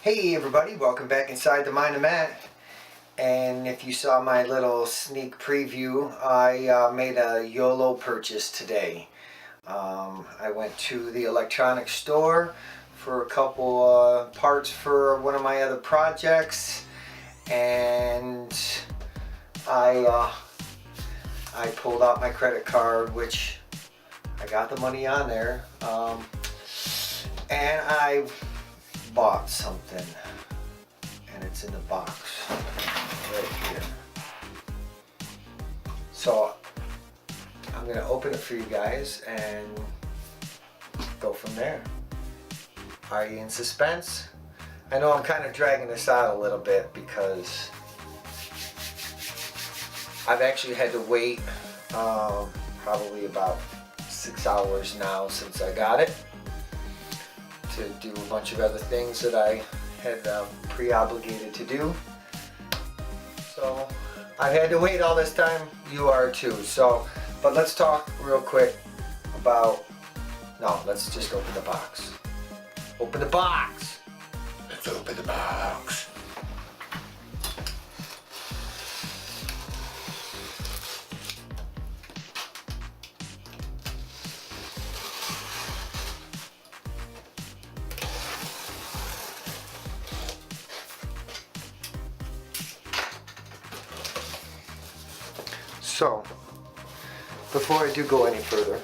Hey everybody, welcome back inside the Mind of Matt. And if you saw my little sneak preview, I made a YOLO purchase today. I went to the electronics store for a couple parts for one of my other projects, and I pulled out my credit card, which I got the money on there, and I bought something, and it's in the box right here. So I'm going to open it for you guys and go from there. Are you in suspense? I know I'm kind of dragging this out a little bit because I've actually had to wait probably about 6 hours now since I got it, to do a bunch of other things that I had pre-obligated to do. So I've had to wait all this time. You are too. So, but let's talk real quick about, no, let's just open the box. Open the box. Let's open the box. So, before I do go any further,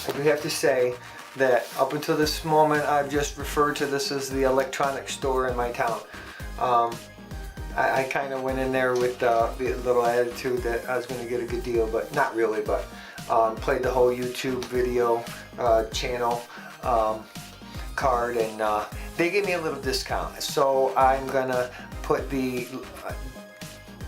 I do have to say that up until this moment, I've just referred to this as the electronics store in my town. I kind of went in there with the little attitude that I was going to get a good deal, but not really, but played the whole YouTube video channel card, and they gave me a little discount. So I'm going to put the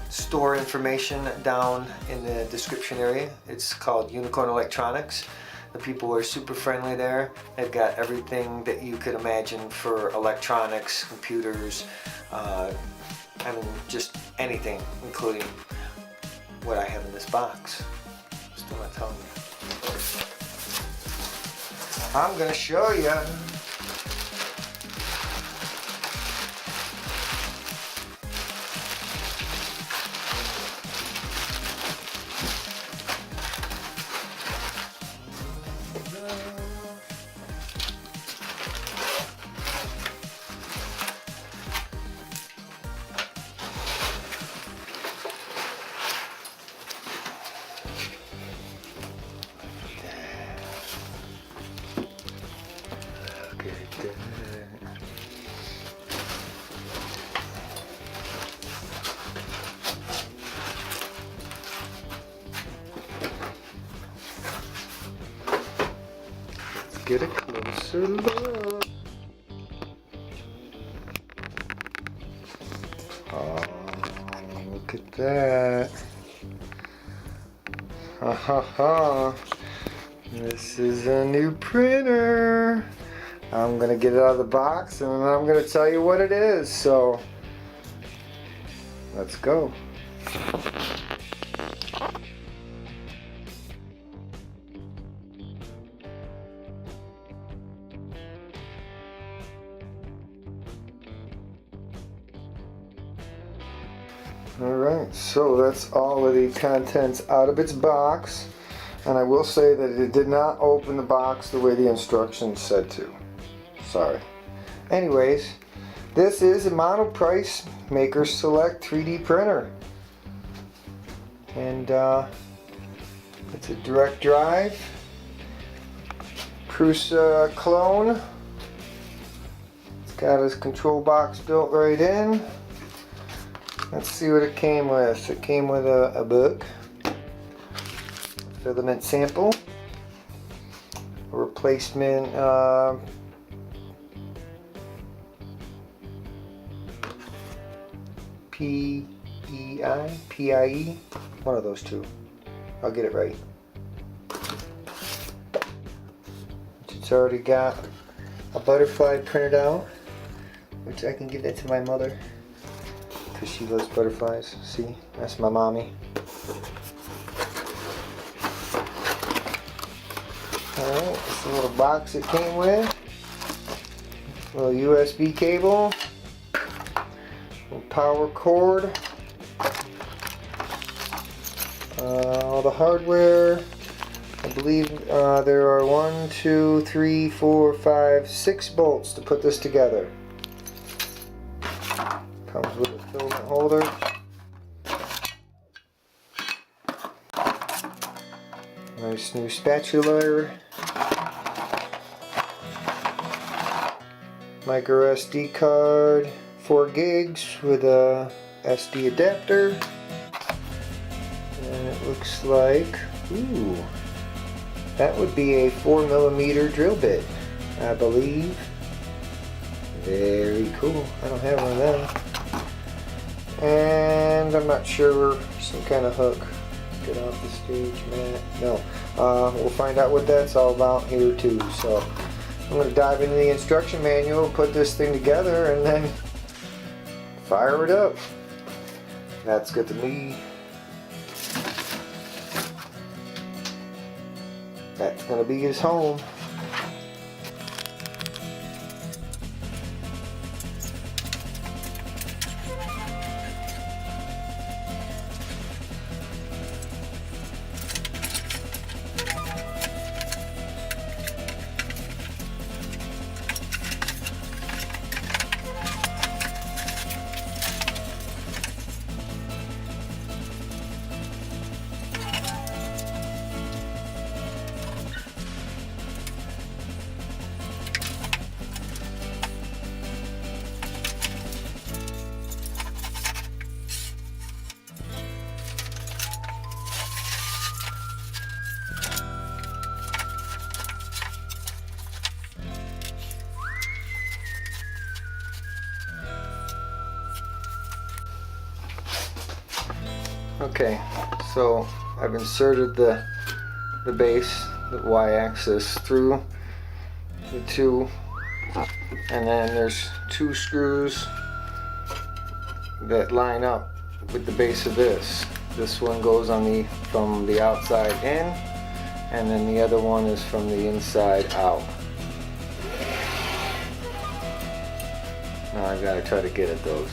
store information down in the description area. It's called Unicorn Electronics. The people are super friendly there. They've got everything that you could imagine for electronics, computers, I mean just anything, including what I have in this box. Still not telling you. I'm gonna show you. Get a closer look. Oh, look at that. Ha ha ha. This is a new printer. I'm gonna get it out of the box and I'm gonna tell you what it is. So let's go. Alright, so that's all of the contents out of its box, and I will say that it did not open the box the way the instructions said to. Sorry. Anyways, this is a MonoPrice Maker Select 3D printer, and it's a direct drive Prusa clone. It's got its control box built right in. Let's see what it came with. It came with a book, filament sample, a replacement PIE, one of those two. I'll get it right. It's already got a butterfly printed out, which I can give that to my mother, because she loves butterflies. See, that's my mommy. Alright, it's the little box it came with. A little USB cable. power cord. All the hardware. I believe there are 1, 2, 3, 4, 5, 6 bolts to put this together. Comes with a filament holder. Nice new spatula. Micro SD card, 4 gigs with a SD adapter. And it looks like, ooh, that would be a 4mm drill bit, I believe. Very cool. I don't have one of them. And I'm not sure, some kind of hook. Get off the stage, Matt. No. We'll find out what that's all about here too. So I'm going to dive into the instruction manual, put this thing together, and then fire it up. That's good to me. That's going to be his home. Okay, so I've inserted the base, the y-axis, through the two, and then there's 2 screws that line up with the base of this. This one goes on from the outside in, and then the other one is from the inside out. Now I've got to try to get at those.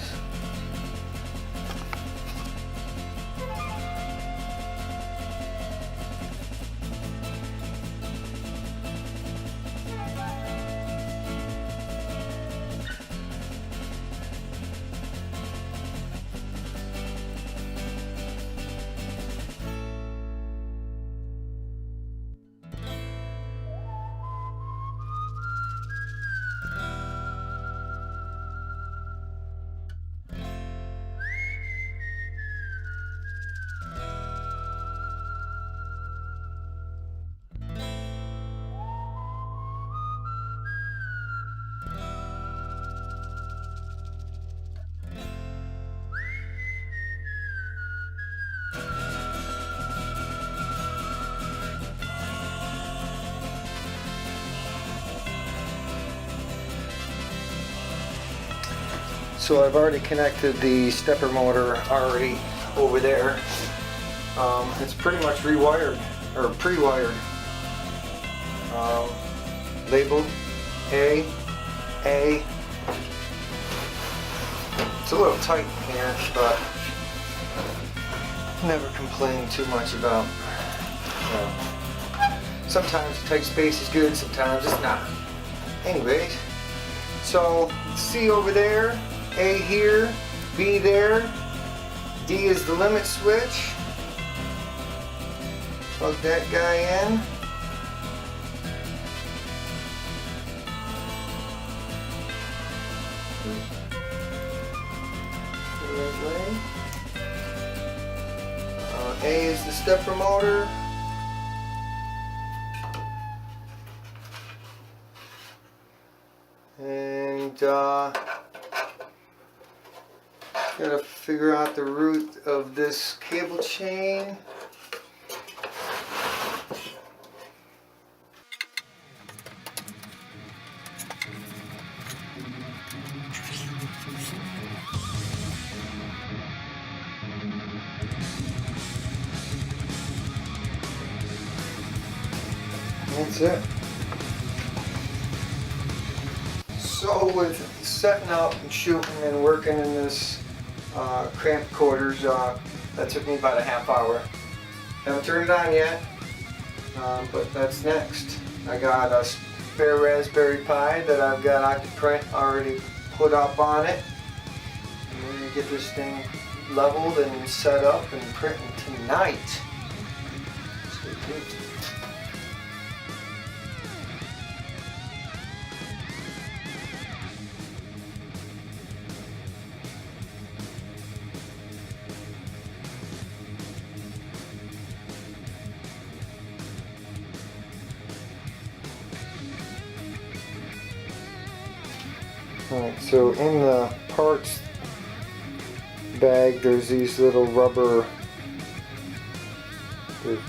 So I've already connected the stepper motor already over there. It's pretty much rewired, or pre-wired. Labeled A. It's a little tight in here, but never complain too much about. Sometimes tight space is good, sometimes it's not. Anyways, so C over there, A here, B there, D is the limit switch. Plug that guy in. The right way. A is the stepper motor. And gotta figure out the route of this cable chain. That's it. So with setting up and shooting and working in this cramped quarters. That took me about a half hour. Haven't turned it on yet, but that's next. I got a spare Raspberry Pi that I've got Octoprint already put up on it. And we're going to get this thing leveled and set up and printing tonight. Stay tuned. Alright, so in the parts bag there's these little rubber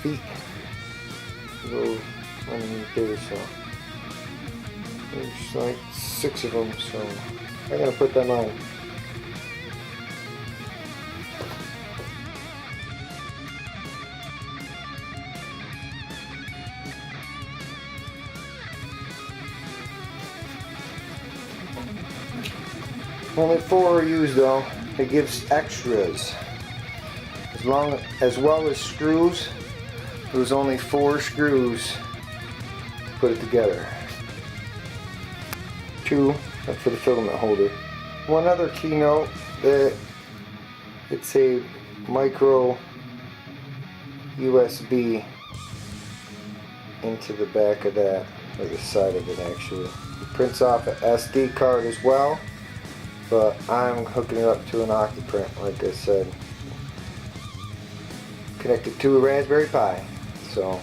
feet. Little underneath there, so there's like 6 of them, so I'm gonna put them on. Only 4 are used though. It gives extras. As well as screws. There was only 4 screws to put it together. 2 are for the filament holder. One other keynote that it's a micro USB into the back of that, or the side of it actually. It prints off an SD card as well. But I'm hooking it up to an Octoprint, like I said. Connected to a Raspberry Pi. So.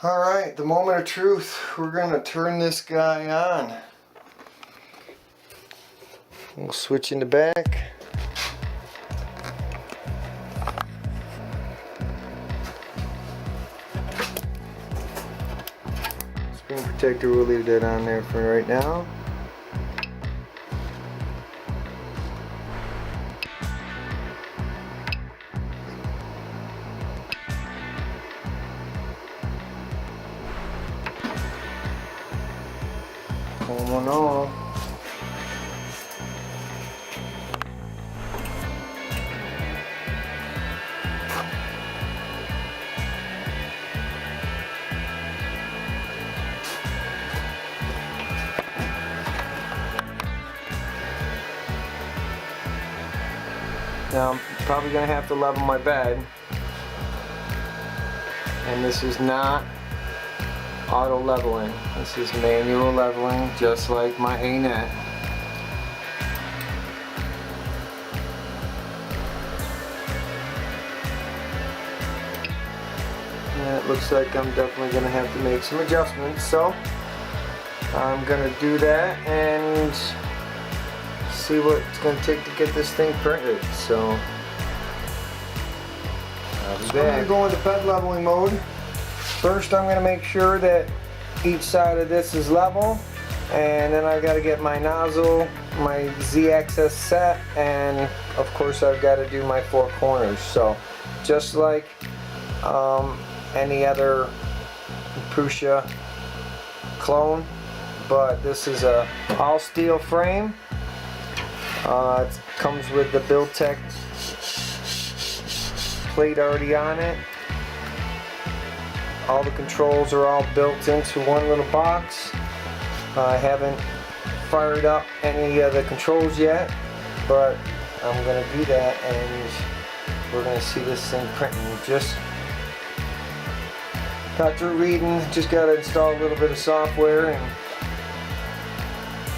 Alright, the moment of truth. We're going to turn this guy on. We'll switch in the back. Screen protector, we'll leave that on there for right now. Pull one off. Now I'm probably going to have to level my bed, and this is not auto leveling, this is manual leveling, just like my A-net. And it looks like I'm definitely going to have to make some adjustments, so I'm going to do that and see what it's going to take to get this thing printed. So I'm going to go into bed leveling mode. First I'm going to make sure that each side of this is level, and then I've got to get my nozzle, my Z-axis set, and of course I've got to do my 4 corners. So just like any other Prusa clone, but this is a all steel frame. It comes with the Build-Tech plate already on it. All the controls are all built into one little box. I haven't fired up any of the controls yet, but I'm going to do that, and we're going to see this thing printing. Just got through reading, just got to install a little bit of software and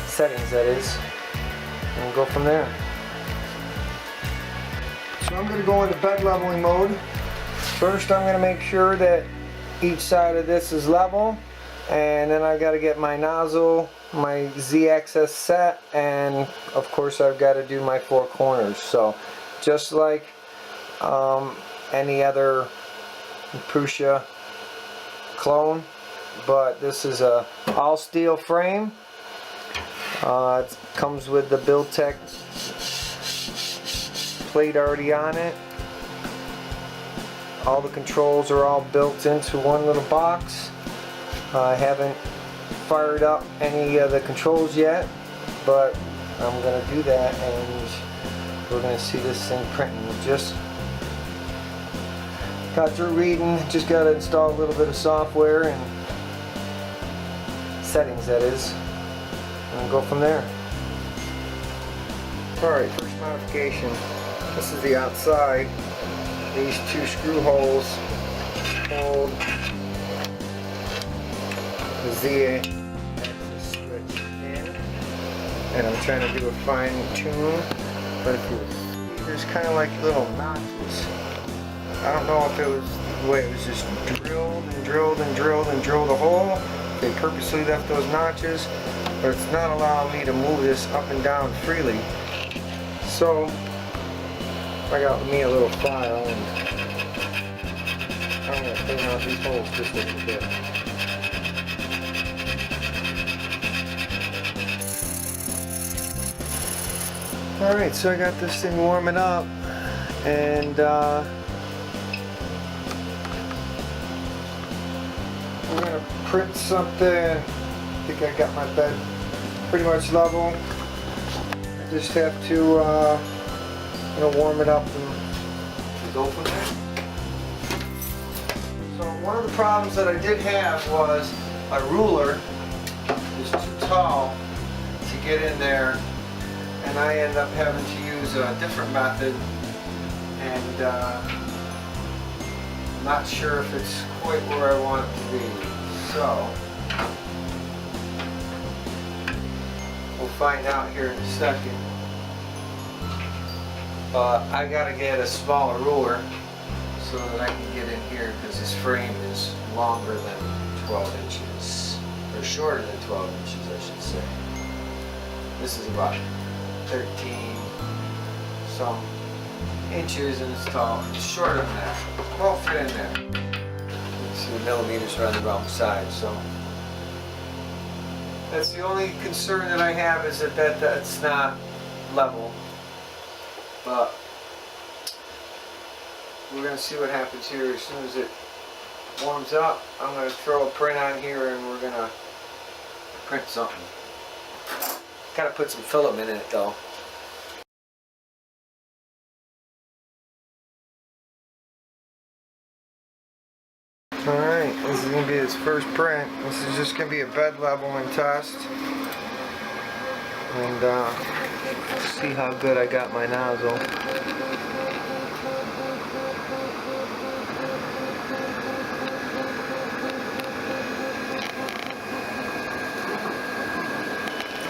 settings, that is, and go from there. So I'm going to go into bed leveling mode. First I'm going to make sure that each side of this is level, and then I've got to get my nozzle, my Z-axis set, and of course I've got to do my 4 corners. So just like any other Prusa clone, but this is a all steel frame. It comes with the Build-Tech plate already on it. All the controls are all built into one little box. I haven't fired up any of the controls yet, but I'm going to do that, and we're going to see this thing printing. Just got through reading, just got to install a little bit of software and settings, that is, and go from there. Alright, first modification. This is the outside. These two screw holes hold the Z-axis switch in, and I'm trying to do a fine tune, but if you see, there's kind of like little notches. I don't know if it was the way it was just drilled and drilled and drilled and drilled a hole. They purposely left those notches, but it's not allowing me to move this up and down freely. So I got me a little file, and I'm going to clean out these holes just a little bit. Alright, so I got this thing warming up, and I'm going to print something. I think I got my bed pretty much level. I just have to warm it up and go from there. So one of the problems that I did have was my ruler was too tall to get in there, and I ended up having to use a different method, and I'm not sure if it's quite where I want it to be. So we'll find out here in a second. I gotta get a smaller ruler so that I can get in here, because this frame is longer than 12 inches, or shorter than 12 inches, I should say. This is about 13 some inches, and it's tall. It's shorter than that. It won't fit in there. You can see the millimeters are on the wrong side, so that's the only concern that I have, is that that's not level. But we're going to see what happens here. As soon as it warms up, I'm going to throw a print on here, and we're going to print something. Got to put some filament in it though. Alright, this is going to be its first print. This is just going to be a bed level and test. And see how good I got my nozzle.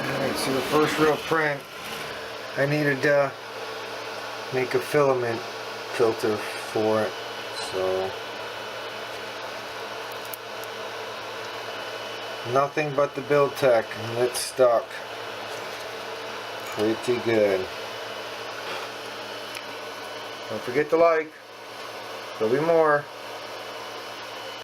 Alright, so the first real print, I needed to make a filament filter for it. So nothing but the Build Tech, and it's stuck pretty good. Don't forget to like. There'll be more.